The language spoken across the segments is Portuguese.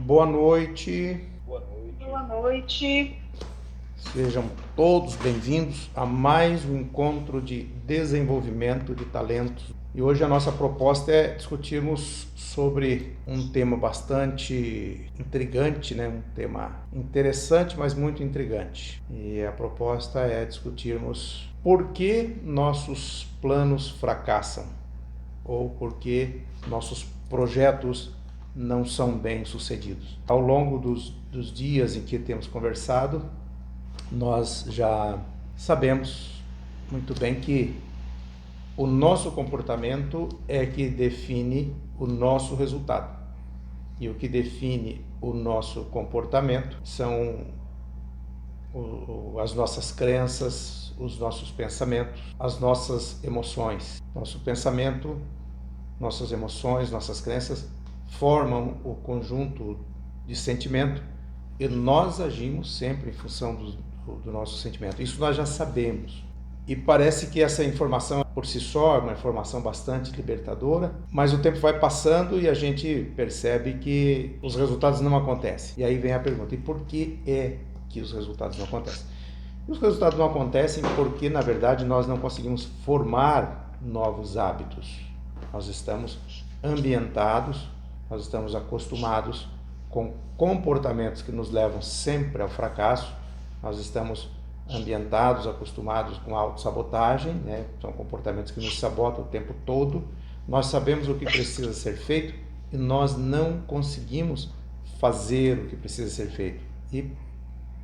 Boa noite. Boa noite. Boa noite. Sejam todos bem-vindos a mais um encontro de desenvolvimento de talentos. E hoje a nossa proposta é discutirmos sobre um tema bastante intrigante, né? Um tema interessante, mas muito intrigante. E a proposta é discutirmos por que nossos planos fracassam ou por que nossos projetos não são bem-sucedidos. Ao longo dos dias em que temos conversado, nós já sabemos muito bem que o nosso comportamento é que define o nosso resultado. E o que define o nosso comportamento são as nossas crenças, os nossos pensamentos, as nossas emoções. Nosso pensamento, nossas emoções, nossas crenças formam o conjunto de sentimento e nós agimos sempre em função do nosso sentimento. Isso nós já sabemos. E parece que essa informação por si só é uma informação bastante libertadora, mas o tempo vai passando e a gente percebe que os resultados não acontecem. E aí vem a pergunta, e por que é que os resultados não acontecem? E os resultados não acontecem porque, na verdade, nós não conseguimos formar novos hábitos. Nós estamos ambientados, nós estamos acostumados com comportamentos que nos levam sempre ao fracasso, nós estamos ambientados, acostumados com autossabotagem, né? São comportamentos que nos sabotam o tempo todo, nós sabemos o que precisa ser feito e nós não conseguimos fazer o que precisa ser feito.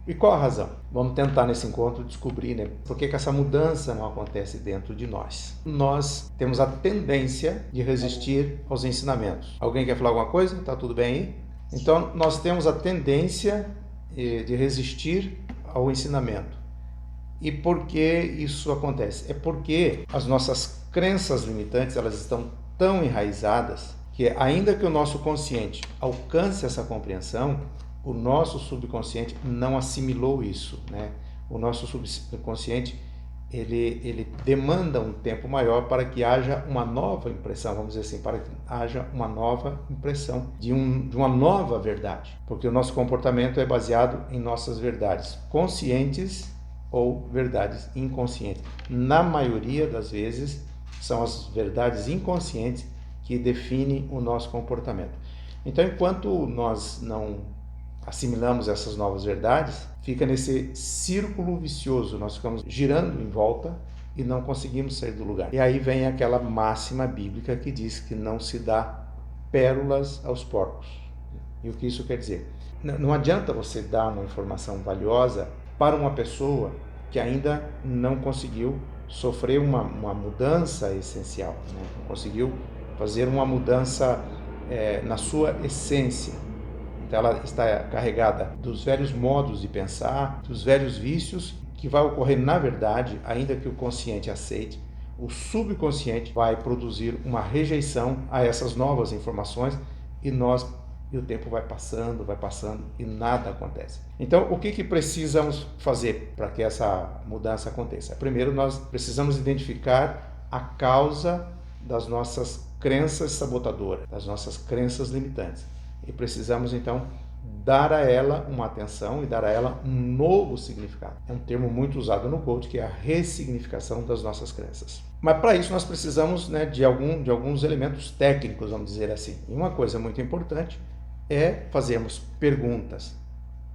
E qual a razão? Vamos tentar nesse encontro descobrir, né, por que essa mudança não acontece dentro de nós. Nós temos a tendência de resistir aos ensinamentos. Alguém quer falar alguma coisa? Tá tudo bem aí? Então, nós temos a tendência de resistir ao ensinamento. E por que isso acontece? É porque as nossas crenças limitantes, elas estão tão enraizadas que ainda que o nosso consciente alcance essa compreensão, o nosso subconsciente não assimilou isso, né? O nosso subconsciente, ele demanda um tempo maior para que haja uma nova impressão, vamos dizer assim, para que haja uma nova impressão de uma nova verdade. Porque o nosso comportamento é baseado em nossas verdades conscientes ou verdades inconscientes. Na maioria das vezes, são as verdades inconscientes que definem o nosso comportamento. Então, enquanto nós não assimilamos essas novas verdades, fica nesse círculo vicioso, nós ficamos girando em volta e não conseguimos sair do lugar. E aí vem aquela máxima bíblica que diz que não se dá pérolas aos porcos. E o que isso quer dizer? Não adianta você dar uma informação valiosa para uma pessoa que ainda não conseguiu sofrer uma mudança essencial, né? Não conseguiu fazer uma mudança na sua essência. Ela está carregada dos velhos modos de pensar, dos velhos vícios, que vai ocorrer, na verdade, ainda que o consciente aceite, o subconsciente vai produzir uma rejeição a essas novas informações e o tempo vai passando e nada acontece. Então, o que precisamos fazer para que essa mudança aconteça? Primeiro, nós precisamos identificar a causa das nossas crenças sabotadoras, das nossas crenças limitantes. E precisamos, então, dar a ela uma atenção e dar a ela um novo significado. É um termo muito usado no coaching, que é a ressignificação das nossas crenças. Mas para isso nós precisamos, né, de alguns elementos técnicos, vamos dizer assim. E uma coisa muito importante é fazermos perguntas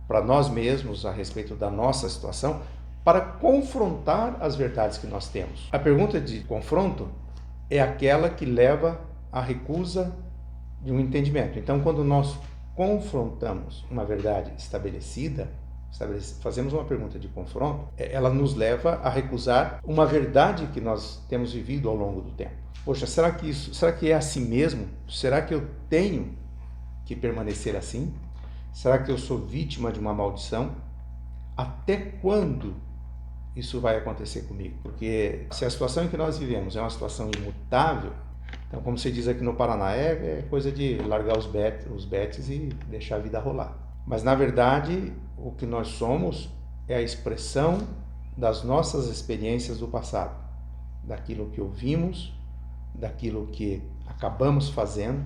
para nós mesmos a respeito da nossa situação para confrontar as verdades que nós temos. A pergunta de confronto é aquela que leva à recusa de um entendimento. Então, quando nós confrontamos uma verdade estabelecida, fazemos uma pergunta de confronto, ela nos leva a recusar uma verdade que nós temos vivido ao longo do tempo. Poxa, será que é assim mesmo? Será que eu tenho que permanecer assim? Será que eu sou vítima de uma maldição? Até quando isso vai acontecer comigo? Porque se a situação em que nós vivemos é uma situação imutável, então, como se diz aqui no Paraná, é coisa de largar os betes e deixar a vida rolar. Mas, na verdade, o que nós somos é a expressão das nossas experiências do passado, daquilo que ouvimos, daquilo que acabamos fazendo,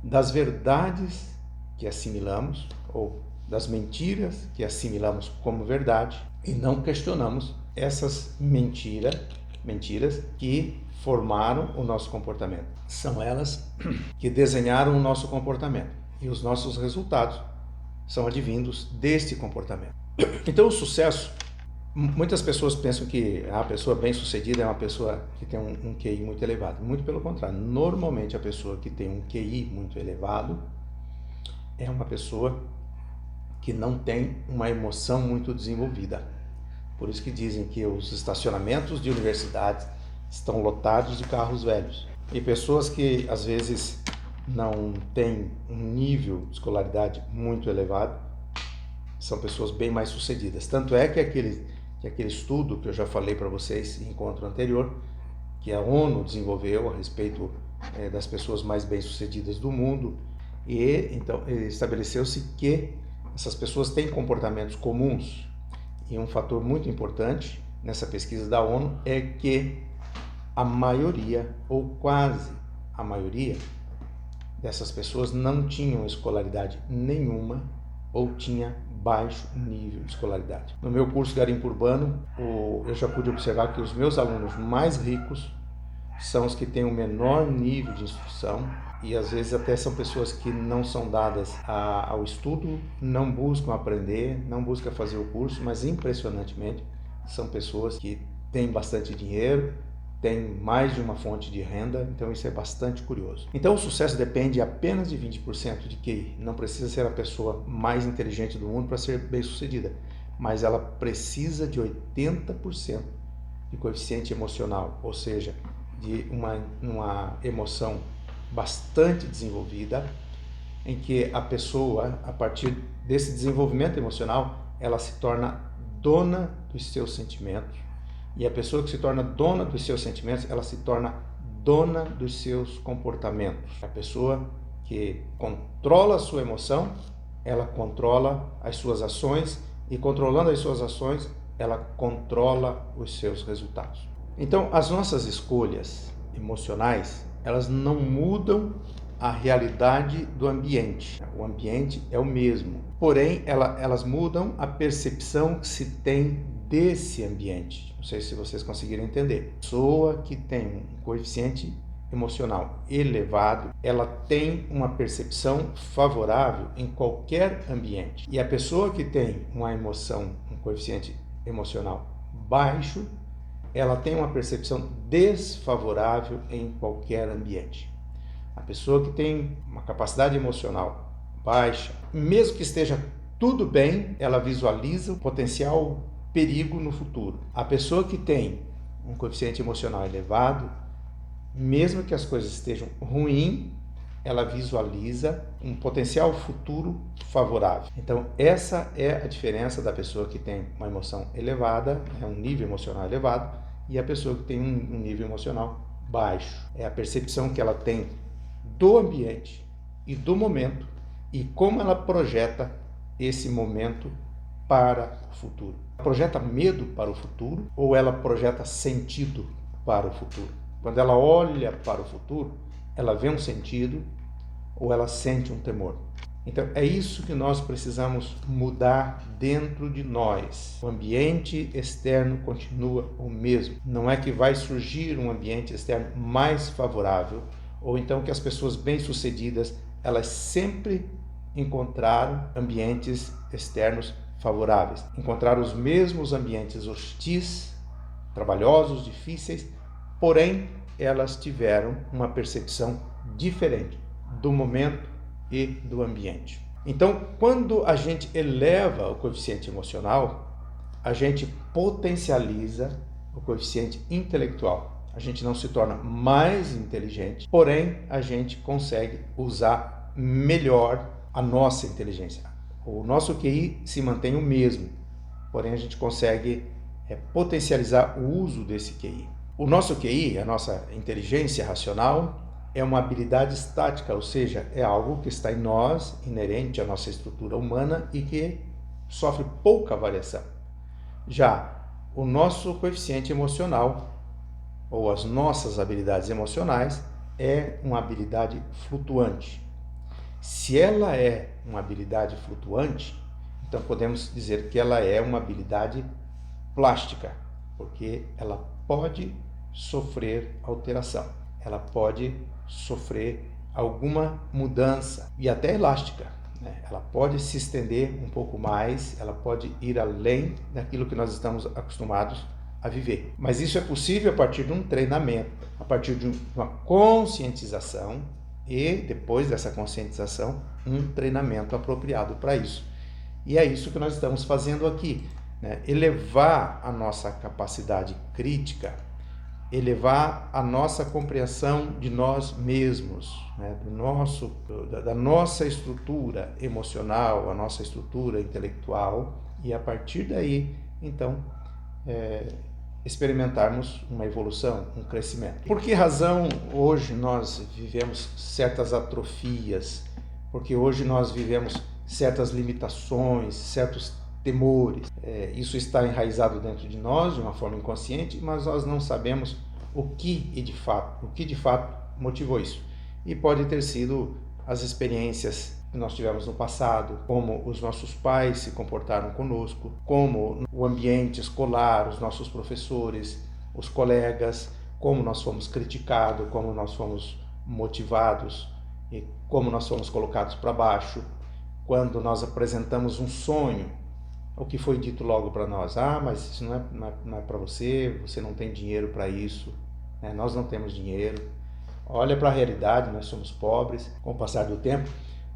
das verdades que assimilamos, ou das mentiras que assimilamos como verdade, e não questionamos essas mentiras que formaram o nosso comportamento. São elas que desenharam o nosso comportamento, e os nossos resultados são advindos deste comportamento. Então, o sucesso, muitas pessoas pensam que a pessoa bem-sucedida é uma pessoa que tem um QI muito elevado. Muito pelo contrário, normalmente a pessoa que tem um QI muito elevado é uma pessoa que não tem uma emoção muito desenvolvida. Por isso que dizem que os estacionamentos de universidades estão lotados de carros velhos. E pessoas que às vezes não têm um nível de escolaridade muito elevado são pessoas bem mais sucedidas. Tanto é que aquele estudo que eu já falei para vocês em encontro anterior, que a ONU desenvolveu a respeito das pessoas mais bem-sucedidas do mundo, e então estabeleceu-se que essas pessoas têm comportamentos comuns. E um fator muito importante nessa pesquisa da ONU é que a maioria, ou quase a maioria, dessas pessoas não tinham escolaridade nenhuma ou tinha baixo nível de escolaridade. No meu curso Garimpo Urbano, eu já pude observar que os meus alunos mais ricos são os que têm o menor nível de instrução, e às vezes até são pessoas que não são dadas ao estudo, não buscam aprender, não buscam fazer o curso, mas impressionantemente são pessoas que têm bastante dinheiro, têm mais de uma fonte de renda, então isso é bastante curioso. Então o sucesso depende apenas de 20% de QI, não precisa ser a pessoa mais inteligente do mundo para ser bem-sucedida, mas ela precisa de 80% de coeficiente emocional, ou seja, de uma emoção bastante desenvolvida, em que a pessoa, a partir desse desenvolvimento emocional, ela se torna dona dos seus sentimentos. E a pessoa que se torna dona dos seus sentimentos, ela se torna dona dos seus comportamentos. A pessoa que controla a sua emoção, ela controla as suas ações, e controlando as suas ações, ela controla os seus resultados. Então, as nossas escolhas emocionais, elas não mudam a realidade do ambiente. O ambiente é o mesmo, porém elas mudam a percepção que se tem desse ambiente. Não sei se vocês conseguiram entender. A pessoa que tem um coeficiente emocional elevado, ela tem uma percepção favorável em qualquer ambiente. E a pessoa que tem uma emoção, um coeficiente emocional baixo, ela tem uma percepção desfavorável em qualquer ambiente. A pessoa que tem uma capacidade emocional baixa, mesmo que esteja tudo bem, ela visualiza o potencial perigo no futuro. A pessoa que tem um coeficiente emocional elevado, mesmo que as coisas estejam ruins, ela visualiza um potencial futuro favorável. Então, essa é a diferença da pessoa que tem uma emoção elevada, um nível emocional elevado, e a pessoa que tem um nível emocional baixo. É a percepção que ela tem do ambiente e do momento, e como ela projeta esse momento para o futuro. Ela projeta medo para o futuro, ou ela projeta sentido para o futuro? Quando ela olha para o futuro, ela vê um sentido ou ela sente um temor. Então é isso que nós precisamos mudar dentro de nós. O ambiente externo continua o mesmo. Não é que vai surgir um ambiente externo mais favorável, ou então que as pessoas bem-sucedidas, elas sempre encontraram ambientes externos favoráveis. Encontraram os mesmos ambientes hostis, trabalhosos, difíceis, porém elas tiveram uma percepção diferente do momento e do ambiente. Então, quando a gente eleva o coeficiente emocional, a gente potencializa o coeficiente intelectual. A gente não se torna mais inteligente, porém a gente consegue usar melhor a nossa inteligência. O nosso QI se mantém o mesmo, porém a gente consegue potencializar o uso desse QI. O nosso QI, a nossa inteligência racional, é uma habilidade estática, ou seja, é algo que está em nós, inerente à nossa estrutura humana e que sofre pouca variação. Já o nosso coeficiente emocional, ou as nossas habilidades emocionais, é uma habilidade flutuante. Se ela é uma habilidade flutuante, então podemos dizer que ela é uma habilidade plástica, porque ela pode sofrer alteração, ela pode sofrer alguma mudança e até elástica, né? Ela pode se estender um pouco mais, ela pode ir além daquilo que nós estamos acostumados a viver. Mas isso é possível a partir de um treinamento, a partir de uma conscientização e, depois dessa conscientização, um treinamento apropriado para isso. E é isso que nós estamos fazendo aqui, né? Elevar a nossa capacidade crítica, elevar a nossa compreensão de nós mesmos, né? Da nossa estrutura emocional, a nossa estrutura intelectual, e a partir daí, então, experimentarmos uma evolução, um crescimento. Por que razão hoje nós vivemos certas atrofias? Porque hoje nós vivemos certas limitações, certos temores. Isso está enraizado dentro de nós de uma forma inconsciente, mas nós não sabemos o que de fato motivou isso. E pode ter sido as experiências que nós tivemos no passado, como os nossos pais se comportaram conosco, como o ambiente escolar, os nossos professores, os colegas, como nós fomos criticados, como nós fomos motivados e como nós fomos colocados para baixo. Quando nós apresentamos um sonho, o que foi dito logo para nós? Mas isso não é para você, você não tem dinheiro para isso, né? Nós não temos dinheiro. Olha para a realidade, nós somos pobres. Com o passar do tempo,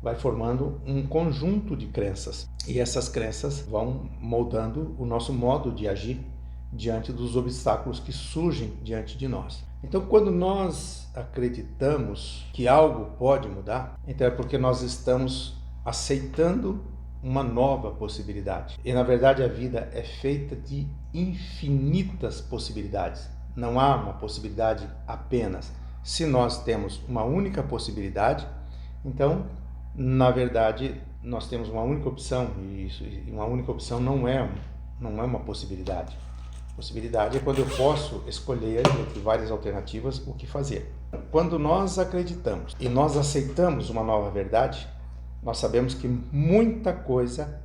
vai formando um conjunto de crenças. E essas crenças vão moldando o nosso modo de agir diante dos obstáculos que surgem diante de nós. Então, quando nós acreditamos que algo pode mudar, então é porque nós estamos aceitando uma nova possibilidade. E na verdade a vida é feita de infinitas possibilidades. Não há uma possibilidade apenas. Se nós temos uma única possibilidade, então, na verdade, nós temos uma única opção, e uma única opção não é uma possibilidade. Possibilidade é quando eu posso escolher entre várias alternativas o que fazer. Quando nós acreditamos e nós aceitamos uma nova verdade, nós sabemos que muita coisa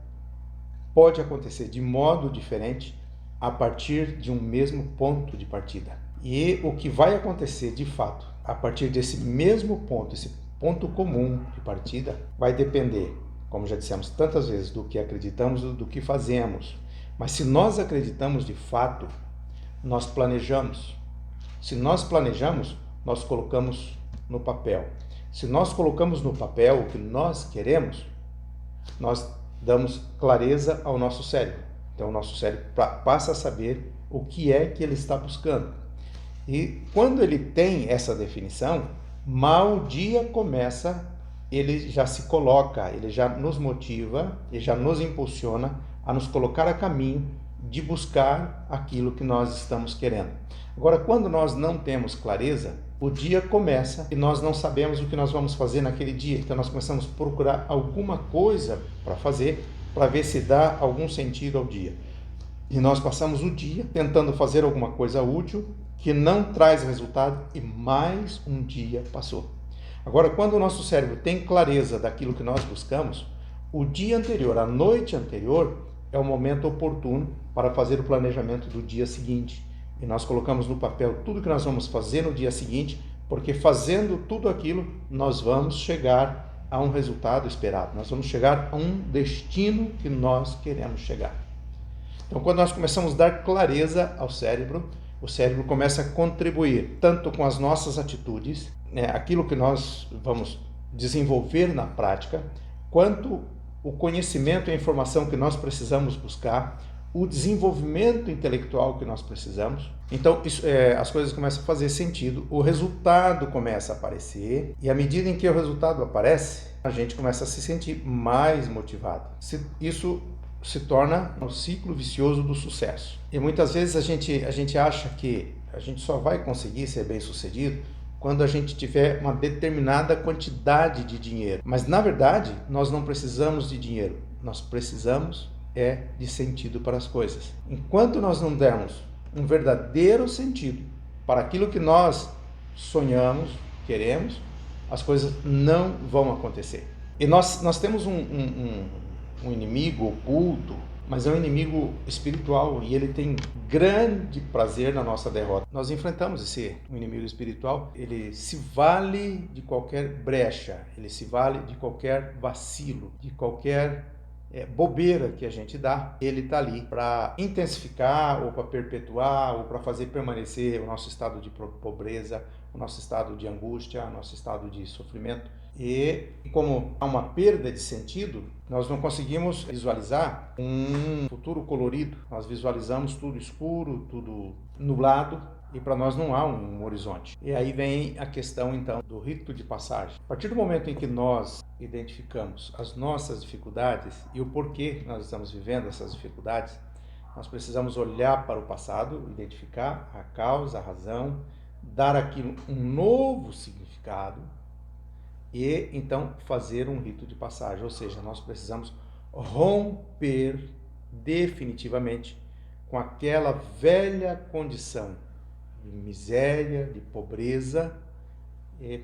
pode acontecer de modo diferente a partir de um mesmo ponto de partida. E o que vai acontecer de fato a partir desse mesmo ponto, esse ponto comum de partida, vai depender, como já dissemos tantas vezes, do que acreditamos e do que fazemos. Mas se nós acreditamos de fato, nós planejamos. Se nós planejamos, nós colocamos no papel. Se nós colocamos no papel o que nós queremos, nós damos clareza ao nosso cérebro. Então o nosso cérebro passa a saber o que é que ele está buscando. E quando ele tem essa definição, mal o dia começa, ele já se coloca, ele já nos motiva, ele já nos impulsiona a nos colocar a caminho de buscar aquilo que nós estamos querendo. Agora, quando nós não temos clareza, o dia começa e nós não sabemos o que nós vamos fazer naquele dia. Então nós começamos a procurar alguma coisa para fazer, para ver se dá algum sentido ao dia. E nós passamos o dia tentando fazer alguma coisa útil que não traz resultado e mais um dia passou. Agora, quando o nosso cérebro tem clareza daquilo que nós buscamos, o dia anterior, a noite anterior, é o momento oportuno para fazer o planejamento do dia seguinte. E nós colocamos no papel tudo que nós vamos fazer no dia seguinte, porque fazendo tudo aquilo, nós vamos chegar a um resultado esperado. Nós vamos chegar a um destino que nós queremos chegar. Então, quando nós começamos a dar clareza ao cérebro, o cérebro começa a contribuir tanto com as nossas atitudes, aquilo que nós vamos desenvolver na prática, quanto o conhecimento e a informação que nós precisamos buscar, o desenvolvimento intelectual que nós precisamos. Então, as coisas começam a fazer sentido, o resultado começa a aparecer, e à medida em que o resultado aparece, a gente começa a se sentir mais motivado. Isso se torna um ciclo vicioso do sucesso. E muitas vezes a gente acha que a gente só vai conseguir ser bem-sucedido quando a gente tiver uma determinada quantidade de dinheiro. Mas, na verdade, nós não precisamos de dinheiro. Nós precisamos de sentido para as coisas. Enquanto nós não dermos um verdadeiro sentido para aquilo que nós sonhamos, queremos, as coisas não vão acontecer. E nós temos um inimigo oculto, mas é um inimigo espiritual e ele tem grande prazer na nossa derrota. Nós enfrentamos um inimigo espiritual, ele se vale de qualquer brecha, ele se vale de qualquer vacilo, de qualquer bobeira que a gente dá. Ele está ali para intensificar ou para perpetuar ou para fazer permanecer o nosso estado de pobreza, o nosso estado de angústia, o nosso estado de sofrimento. E como há uma perda de sentido, nós não conseguimos visualizar um futuro colorido. Nós visualizamos tudo escuro, tudo nublado, e para nós não há um horizonte. E aí vem a questão então do rito de passagem. A partir do momento em que nós identificamos as nossas dificuldades e o porquê nós estamos vivendo essas dificuldades, nós precisamos olhar para o passado, identificar a causa, a razão, dar aquilo um novo significado e então fazer um rito de passagem. Ou seja, nós precisamos romper definitivamente com aquela velha condição de miséria, de pobreza,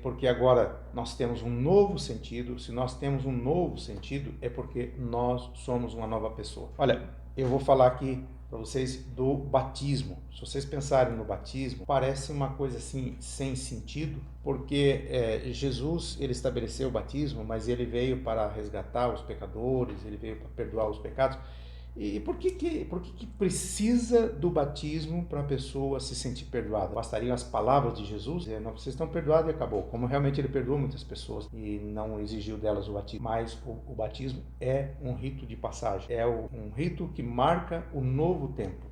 porque agora nós temos um novo sentido. Se nós temos um novo sentido, é porque nós somos uma nova pessoa. Olha, eu vou falar aqui para vocês do batismo. Se vocês pensarem no batismo, parece uma coisa assim sem sentido, porque Jesus, ele estabeleceu o batismo, mas ele veio para resgatar os pecadores, ele veio para perdoar os pecados. E por que precisa do batismo para a pessoa se sentir perdoada? Bastariam as palavras de Jesus? Não, vocês estão perdoados e acabou. Como realmente ele perdoou muitas pessoas e não exigiu delas o batismo. Mas o batismo é um rito de passagem. É um rito que marca o novo tempo.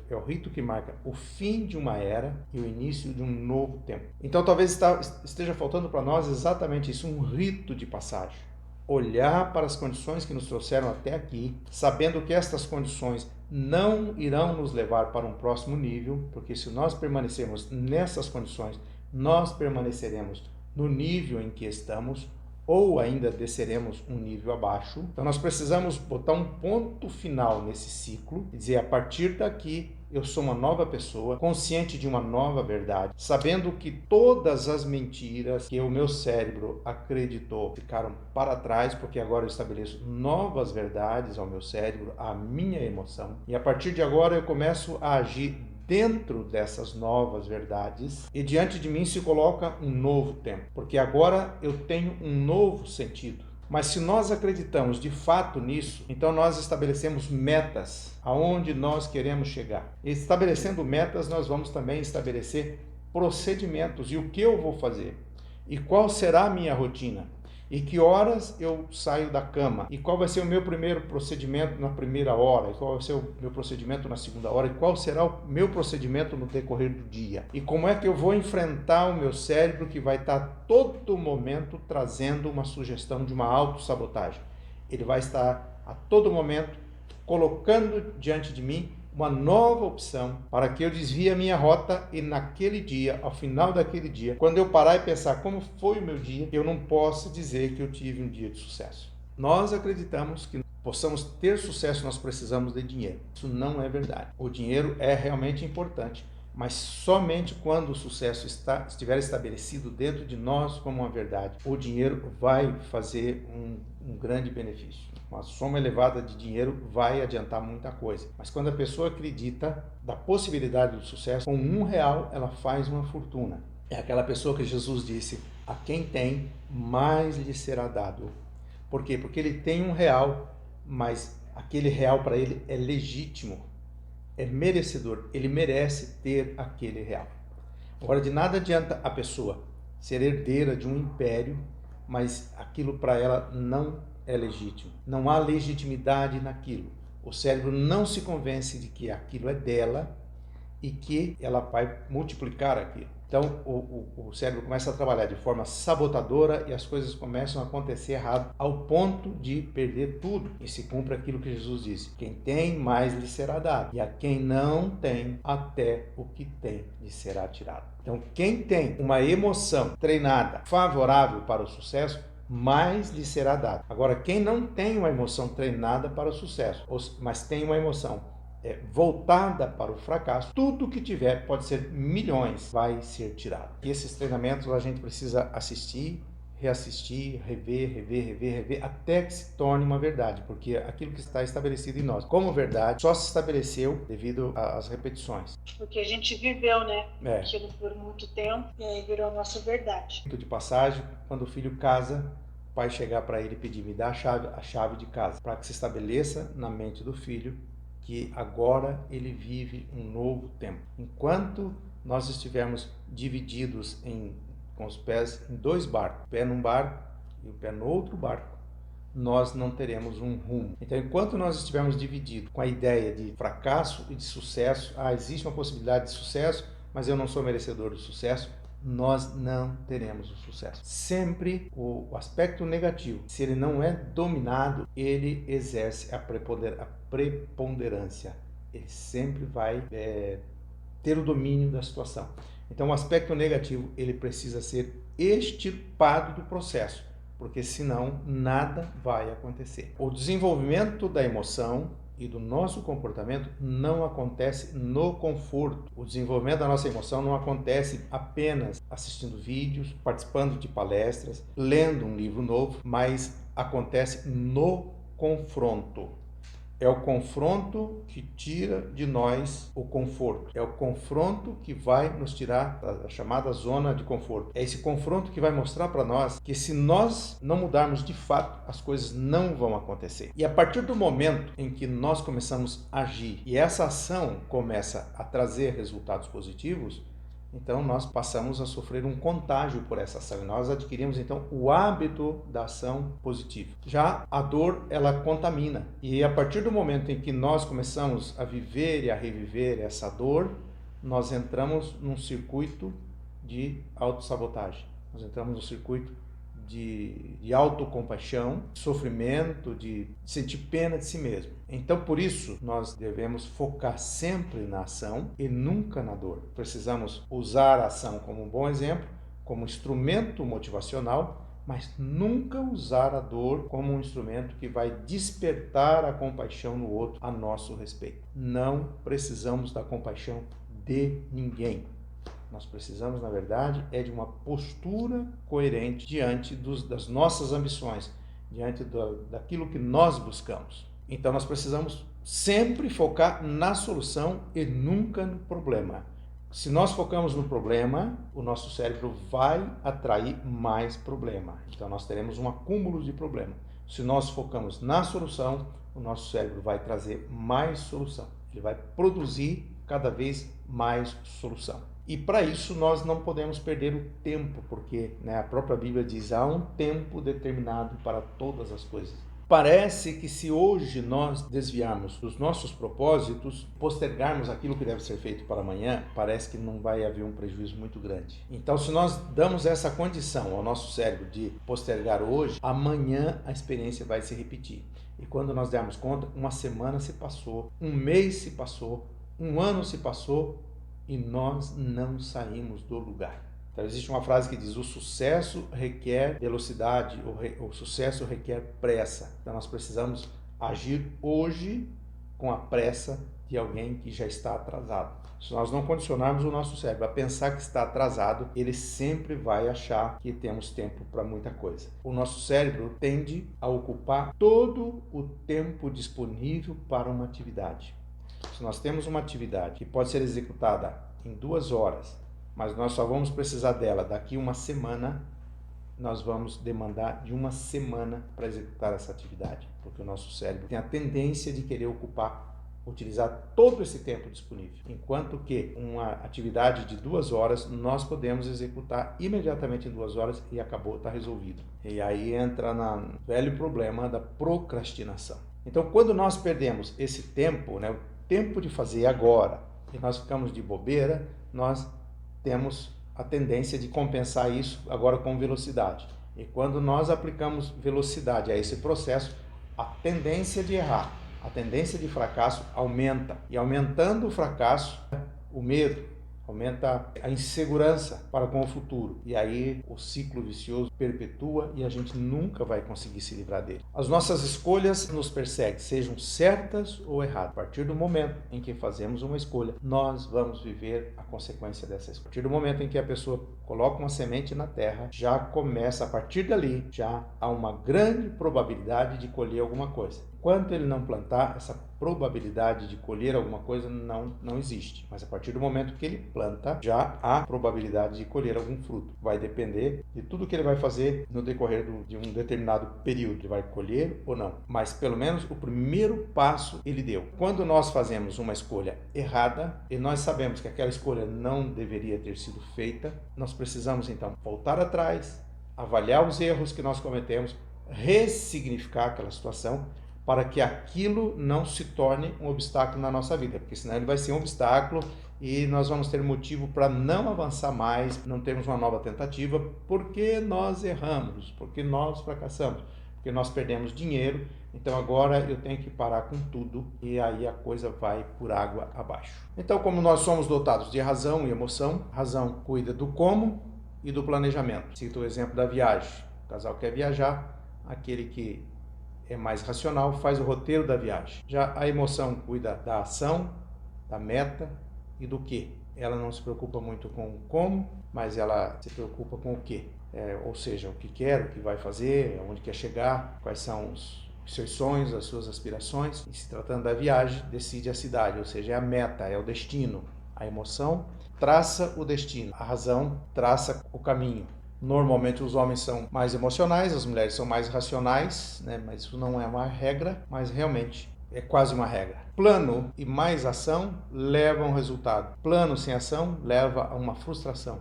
É o rito que marca o fim de uma era e o início de um novo tempo. Então talvez esteja faltando para nós exatamente isso, um rito de passagem. Olhar para as condições que nos trouxeram até aqui, sabendo que estas condições não irão nos levar para um próximo nível, porque se nós permanecermos nessas condições, nós permaneceremos no nível em que estamos, ou ainda desceremos um nível abaixo. Então nós precisamos botar um ponto final nesse ciclo e dizer, a partir daqui eu sou uma nova pessoa, consciente de uma nova verdade, sabendo que todas as mentiras que o meu cérebro acreditou ficaram para trás, porque agora eu estabeleço novas verdades ao meu cérebro, à minha emoção, e a partir de agora eu começo a agir dentro dessas novas verdades, e diante de mim se coloca um novo tempo, porque agora eu tenho um novo sentido. Mas se nós acreditamos de fato nisso, então nós estabelecemos metas aonde nós queremos chegar. E estabelecendo metas, nós vamos também estabelecer procedimentos e o que eu vou fazer e qual será a minha rotina. E que horas eu saio da cama? E qual vai ser o meu primeiro procedimento na primeira hora? E qual vai ser o meu procedimento na segunda hora? E qual será o meu procedimento no decorrer do dia? E como é que eu vou enfrentar o meu cérebro que vai estar todo momento trazendo uma sugestão de uma autossabotagem? Ele vai estar a todo momento colocando diante de mim uma nova opção para que eu desvie a minha rota e naquele dia, ao final daquele dia, quando eu parar e pensar como foi o meu dia, eu não posso dizer que eu tive um dia de sucesso. Nós acreditamos que possamos ter sucesso, nós precisamos de dinheiro. Isso não é verdade. O dinheiro é realmente importante, mas somente quando o sucesso estiver estabelecido dentro de nós como uma verdade, o dinheiro vai fazer um grande benefício. Uma soma elevada de dinheiro vai adiantar muita coisa. Mas quando a pessoa acredita da possibilidade do sucesso, com R$1 ela faz uma fortuna. É aquela pessoa que Jesus disse, a quem tem, mais lhe será dado. Por quê? Porque ele tem R$1, mas aquele real para ele é legítimo, é merecedor, ele merece ter aquele real. Agora, de nada adianta a pessoa ser herdeira de um império, mas aquilo para ela não é legítimo. Não há legitimidade naquilo. O cérebro não se convence de que aquilo é dela e que ela vai multiplicar aquilo. Então, o cérebro começa a trabalhar de forma sabotadora e as coisas começam a acontecer errado, ao ponto de perder tudo. E se cumpre aquilo que Jesus disse, quem tem, mais lhe será dado. E a quem não tem, até o que tem lhe será tirado. Então, quem tem uma emoção treinada favorável para o sucesso, mais lhe será dado. Agora, quem não tem uma emoção treinada para o sucesso, mas tem uma emoção voltada para o fracasso, tudo que tiver, pode ser milhões, vai ser tirado. E esses treinamentos a gente precisa assistir, reassistir, rever, até que se torne uma verdade, porque aquilo que está estabelecido em nós como verdade só se estabeleceu devido às repetições. Porque a gente viveu, né? Aquilo por muito tempo e aí virou a nossa verdade. De passagem, quando o filho casa, o pai chegar para ele e pedir, me dá a chave de casa, para que se estabeleça na mente do filho que agora ele vive um novo tempo. Enquanto nós estivermos divididos com os pés em dois barcos, o pé num barco e o pé no outro barco, nós não teremos um rumo. Então, enquanto nós estivermos divididos com a ideia de fracasso e de sucesso, existe uma possibilidade de sucesso, mas eu não sou merecedor do sucesso, nós não teremos o sucesso. Sempre o aspecto negativo, se ele não é dominado, ele exerce a preponderância. Ele sempre vai ter o domínio da situação. Então, o aspecto negativo, ele precisa ser extirpado do processo, porque senão nada vai acontecer. O desenvolvimento da emoção e do nosso comportamento não acontece no conforto. O desenvolvimento da nossa emoção não acontece apenas assistindo vídeos, participando de palestras, lendo um livro novo, mas acontece no confronto. É o confronto que tira de nós o conforto. É o confronto que vai nos tirar da chamada zona de conforto. É esse confronto que vai mostrar para nós que se nós não mudarmos de fato, as coisas não vão acontecer. E a partir do momento em que nós começamos a agir e essa ação começa a trazer resultados positivos, então nós passamos a sofrer um contágio por essa ação e nós adquirimos então o hábito da ação positiva. Já a dor, ela contamina, e a partir do momento em que nós começamos a viver e a reviver essa dor, nós entramos num circuito de autossabotagem, nós entramos num circuito de autocompaixão, sofrimento, de sentir pena de si mesmo. Então, por isso, nós devemos focar sempre na ação e nunca na dor. Precisamos usar a ação como um bom exemplo, como instrumento motivacional, mas nunca usar a dor como um instrumento que vai despertar a compaixão no outro a nosso respeito. Não precisamos da compaixão de ninguém. Nós precisamos, na verdade, de uma postura coerente diante das nossas ambições, diante daquilo que nós buscamos. Então, nós precisamos sempre focar na solução e nunca no problema. Se nós focamos no problema, o nosso cérebro vai atrair mais problema. Então, nós teremos um acúmulo de problema. Se nós focamos na solução, o nosso cérebro vai trazer mais solução. Ele vai produzir cada vez mais solução. E para isso nós não podemos perder o tempo, porque a própria Bíblia diz, há um tempo determinado para todas as coisas. Parece que se hoje nós desviarmos dos nossos propósitos, postergarmos aquilo que deve ser feito para amanhã, parece que não vai haver um prejuízo muito grande. Então, se nós damos essa condição ao nosso cérebro de postergar hoje, amanhã a experiência vai se repetir. E quando nós dermos conta, uma semana se passou, um mês se passou, um ano se passou, e nós não saímos do lugar. Então, existe uma frase que diz, o sucesso requer velocidade, o sucesso requer pressa. Então, nós precisamos agir hoje com a pressa de alguém que já está atrasado. Se nós não condicionarmos o nosso cérebro a pensar que está atrasado, ele sempre vai achar que temos tempo para muita coisa. O nosso cérebro tende a ocupar todo o tempo disponível para uma atividade. Se nós temos uma atividade que pode ser executada em 2 horas, mas nós só vamos precisar dela daqui uma semana, nós vamos demandar de uma semana para executar essa atividade, porque o nosso cérebro tem a tendência de querer utilizar todo esse tempo disponível, enquanto que uma atividade de 2 horas nós podemos executar imediatamente em 2 horas e acabou, está resolvido. E aí entra no velho problema da procrastinação. Então, quando nós perdemos esse tempo, o tempo de fazer agora, e nós ficamos de bobeira, nós temos a tendência de compensar isso agora com velocidade. E quando nós aplicamos velocidade a esse processo, a tendência de errar, a tendência de fracasso aumenta. E aumentando o fracasso, o medo, aumenta a insegurança para com o futuro. E aí o ciclo vicioso perpetua e a gente nunca vai conseguir se livrar dele. As nossas escolhas nos perseguem, sejam certas ou erradas. A partir do momento em que fazemos uma escolha, nós vamos viver a consequência dessa escolha. A partir do momento em que a pessoa coloca uma semente na terra, já começa, a partir dali, já há uma grande probabilidade de colher alguma coisa. Enquanto ele não plantar, essa probabilidade de colher alguma coisa não existe. Mas a partir do momento que ele planta, já há probabilidade de colher algum fruto. Vai depender de tudo que ele vai fazer no decorrer de um determinado período. Ele vai colher ou não. Mas pelo menos o primeiro passo ele deu. Quando nós fazemos uma escolha errada e nós sabemos que aquela escolha não deveria ter sido feita, nós precisamos então voltar atrás, avaliar os erros que nós cometemos, ressignificar aquela situação, para que aquilo não se torne um obstáculo na nossa vida, porque senão ele vai ser um obstáculo e nós vamos ter motivo para não avançar mais, não termos uma nova tentativa, porque nós erramos, porque nós fracassamos, porque nós perdemos dinheiro, então agora eu tenho que parar com tudo e aí a coisa vai por água abaixo. Então, como nós somos dotados de razão e emoção, a razão cuida do como e do planejamento. Cito o exemplo da viagem. O casal quer viajar, aquele que é mais racional faz o roteiro da viagem. Já a emoção cuida da ação, da meta e do que. Ela não se preocupa muito com o como, mas ela se preocupa com o que. Ou seja, o que quer, o que vai fazer, onde quer chegar, quais são os seus sonhos, as suas aspirações. E se tratando da viagem, decide a cidade, ou seja, é a meta, é o destino. A emoção traça o destino, a razão traça o caminho. Normalmente os homens são mais emocionais, as mulheres são mais racionais, né? Mas isso não é uma regra, mas realmente é quase uma regra. Plano e mais ação levam ao resultado. Plano sem ação leva a uma frustração.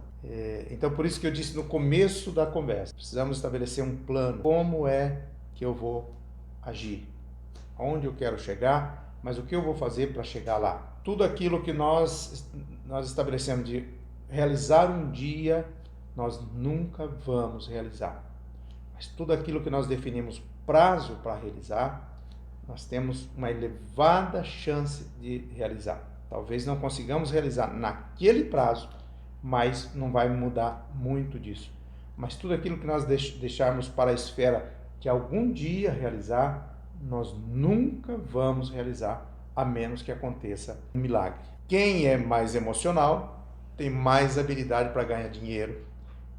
Então por isso que eu disse no começo da conversa, precisamos estabelecer um plano. Como é que eu vou agir? Aonde eu quero chegar? Mas o que eu vou fazer para chegar lá? Tudo aquilo que nós estabelecemos de realizar um dia, nós nunca vamos realizar. Mas tudo aquilo que nós definimos prazo para realizar, nós temos uma elevada chance de realizar. Talvez não consigamos realizar naquele prazo, mas não vai mudar muito disso. Mas tudo aquilo que nós deixarmos para a esfera de algum dia realizar, nós nunca vamos realizar, a menos que aconteça um milagre. Quem é mais emocional tem mais habilidade para ganhar dinheiro,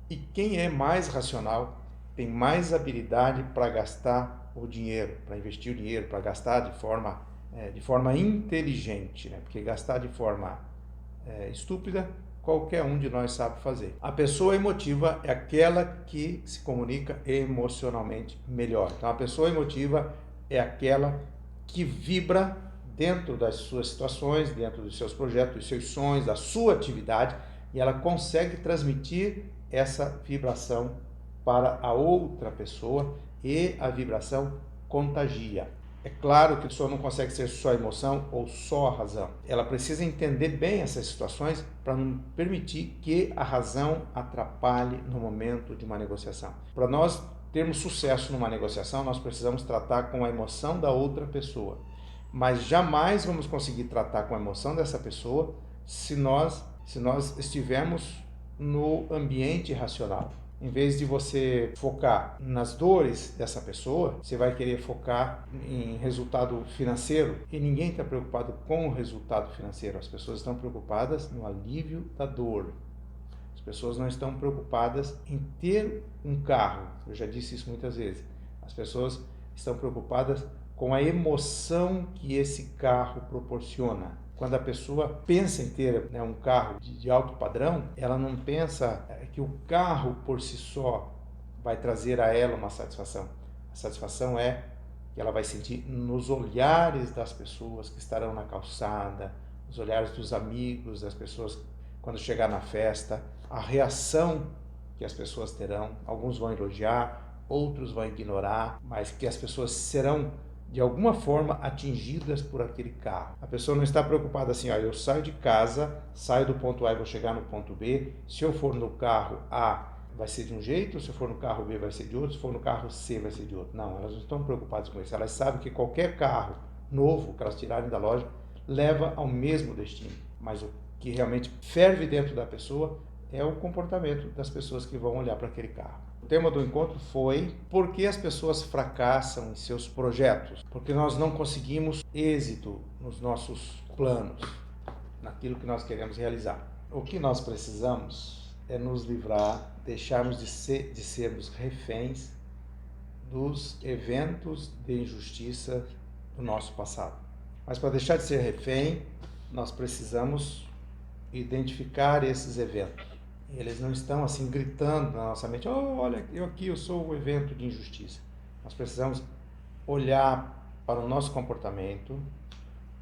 e quem é mais racional tem mais habilidade para gastar o dinheiro, para investir o dinheiro, para gastar de forma inteligente, né? Porque gastar de forma estúpida, qualquer um de nós sabe fazer. A pessoa emotiva é aquela que se comunica emocionalmente melhor. Então, a pessoa emotiva é aquela que vibra dentro das suas situações, dentro dos seus projetos, dos seus sonhos, da sua atividade, e ela consegue transmitir essa vibração para a outra pessoa e a vibração contagia. É claro que a pessoa não consegue ser só emoção ou só a razão. Ela precisa entender bem essas situações para não permitir que a razão atrapalhe no momento de uma negociação. Para nós termos sucesso numa negociação, nós precisamos tratar com a emoção da outra pessoa. Mas jamais vamos conseguir tratar com a emoção dessa pessoa se nós estivermos no ambiente racional. Em vez de você focar nas dores dessa pessoa, você vai querer focar em resultado financeiro, e ninguém está preocupado com o resultado financeiro. As pessoas estão preocupadas no alívio da dor. As pessoas não estão preocupadas em ter um carro. Eu já disse isso muitas vezes. As pessoas estão preocupadas com a emoção que esse carro proporciona. Quando a pessoa pensa em ter um carro de alto padrão, ela não pensa que o carro por si só vai trazer a ela uma satisfação. A satisfação é que ela vai sentir nos olhares das pessoas que estarão na calçada, os olhares dos amigos, das pessoas quando chegar na festa, a reação que as pessoas terão. Alguns vão elogiar, outros vão ignorar, mas que as pessoas serão de alguma forma atingidas por aquele carro. A pessoa não está preocupada assim, eu saio de casa, saio do ponto A e vou chegar no ponto B, se eu for no carro A vai ser de um jeito, se eu for no carro B vai ser de outro, se for no carro C vai ser de outro. Não, elas não estão preocupadas com isso. Elas sabem que qualquer carro novo que elas tirarem da loja leva ao mesmo destino, mas o que realmente ferve dentro da pessoa é o comportamento das pessoas que vão olhar para aquele carro. O tema do encontro foi por que as pessoas fracassam em seus projetos, porque nós não conseguimos êxito nos nossos planos, naquilo que nós queremos realizar. O que nós precisamos é nos livrar, deixarmos de sermos reféns dos eventos de injustiça do nosso passado. Mas para deixar de ser refém, nós precisamos identificar esses eventos. Eles não estão assim gritando na nossa mente, olha, eu sou o evento de injustiça. Nós precisamos olhar para o nosso comportamento,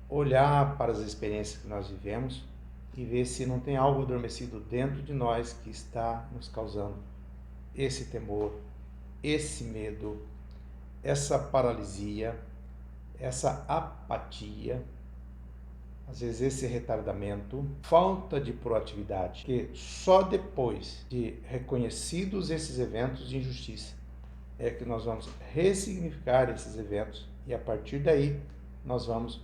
olhar para as experiências que nós vivemos e ver se não tem algo adormecido dentro de nós que está nos causando esse temor, esse medo, essa paralisia, essa apatia, às vezes esse retardamento, falta de proatividade, que só depois de reconhecidos esses eventos de injustiça é que nós vamos ressignificar esses eventos e a partir daí nós vamos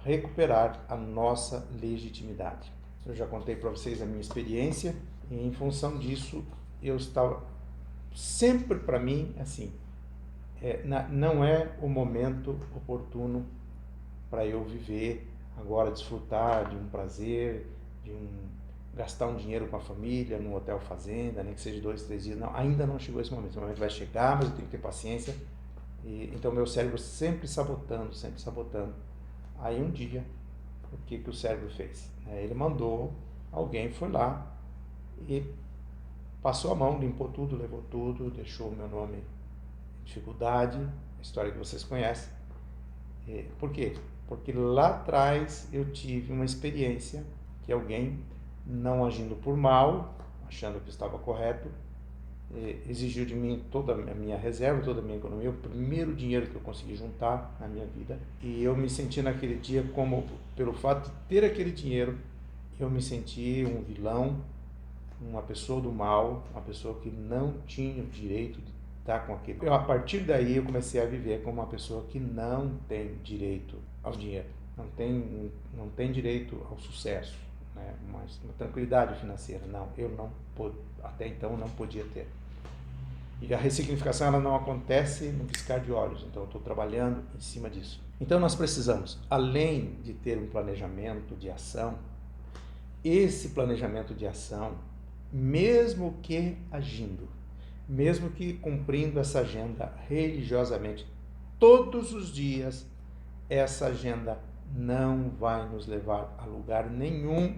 recuperar a nossa legitimidade. Eu já contei para vocês a minha experiência e em função disso eu estava sempre para mim assim, não é o momento oportuno para eu viver agora, desfrutar de um prazer, gastar um dinheiro com a família, num hotel fazenda, nem que seja 2, 3 dias. Não, ainda não chegou esse momento. Esse momento vai chegar, mas eu tenho que ter paciência. Então meu cérebro sempre sabotando. Aí um dia, o que o cérebro fez? Ele mandou, alguém foi lá e passou a mão, limpou tudo, levou tudo, deixou o meu nome em dificuldade, a história que vocês conhecem. Por quê? Porque lá atrás eu tive uma experiência que alguém, não agindo por mal, achando que estava correto, exigiu de mim toda a minha reserva, toda a minha economia, o primeiro dinheiro que eu consegui juntar na minha vida. E eu me senti naquele dia como, pelo fato de ter aquele dinheiro, eu me senti um vilão, uma pessoa do mal, uma pessoa que não tinha o direito de estar com aquele. A partir daí eu comecei a viver como uma pessoa que não tem direito ao dinheiro, não tem direito ao sucesso, né? uma tranquilidade financeira. Não, até então não podia ter. E a ressignificação ela não acontece no piscar de olhos, então eu estou trabalhando em cima disso. Então nós precisamos, além de ter um planejamento de ação, esse planejamento de ação, mesmo que agindo, mesmo que cumprindo essa agenda religiosamente, todos os dias, essa agenda não vai nos levar a lugar nenhum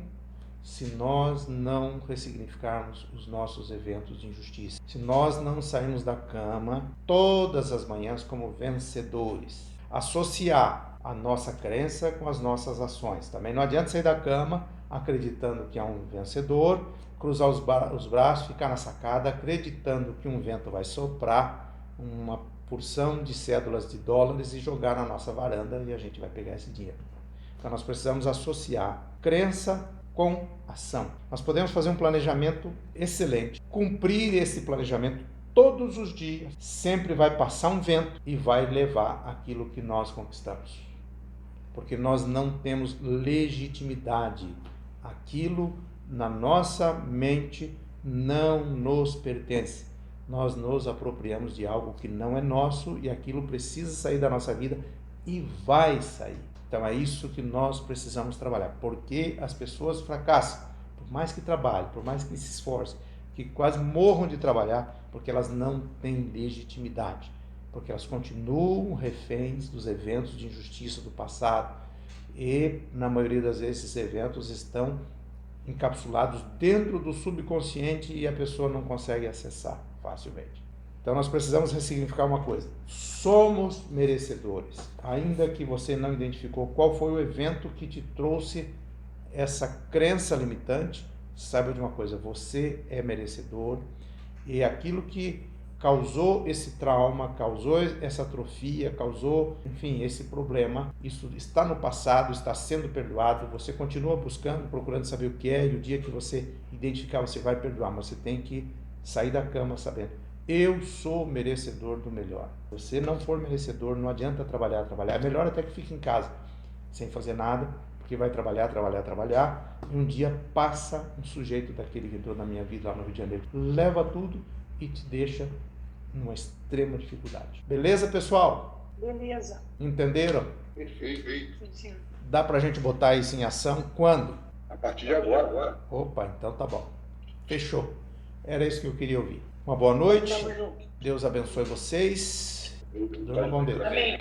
se nós não ressignificarmos os nossos eventos de injustiça. Se nós não sairmos da cama todas as manhãs como vencedores. Associar a nossa crença com as nossas ações. Também não adianta sair da cama acreditando que é um vencedor, cruzar os braços, ficar na sacada acreditando que um vento vai soprar uma porção de cédulas de dólares e jogar na nossa varanda e a gente vai pegar esse dinheiro. Então nós precisamos associar crença com ação. Nós podemos fazer um planejamento excelente, cumprir esse planejamento todos os dias, sempre vai passar um vento e vai levar aquilo que nós conquistamos. Porque nós não temos legitimidade. Aquilo na nossa mente não nos pertence. Nós nos apropriamos de algo que não é nosso e aquilo precisa sair da nossa vida e vai sair. Então é isso que nós precisamos trabalhar. Porque as pessoas fracassam, por mais que trabalhem, por mais que se esforcem, que quase morram de trabalhar, porque elas não têm legitimidade, porque elas continuam reféns dos eventos de injustiça do passado e, na maioria das vezes, esses eventos estão encapsulados dentro do subconsciente e a pessoa não consegue acessar facilmente. Então nós precisamos ressignificar uma coisa: somos merecedores. Ainda que você não identificou qual foi o evento que te trouxe essa crença limitante, saiba de uma coisa: você é merecedor e aquilo que causou esse trauma, causou essa atrofia, causou, enfim, esse problema, isso está no passado, está sendo perdoado, você continua buscando, procurando saber o que é, e o dia que você identificar, você vai perdoar, mas você tem que sair da cama sabendo: eu sou merecedor do melhor. Se você não for merecedor, não adianta trabalhar, é melhor até que fique em casa, sem fazer nada, porque vai trabalhar, e um dia passa um sujeito daquele que entrou na minha vida lá no Rio de Janeiro, leva tudo e te deixa numa extrema dificuldade. Beleza, pessoal? Beleza. Entenderam? Perfeito. Sim. Dá pra gente botar isso em ação quando? A partir de agora. Opa, então tá bom. Fechou. Era isso que eu queria ouvir. Uma boa noite. Deus abençoe vocês. Durma com Deus. Amém.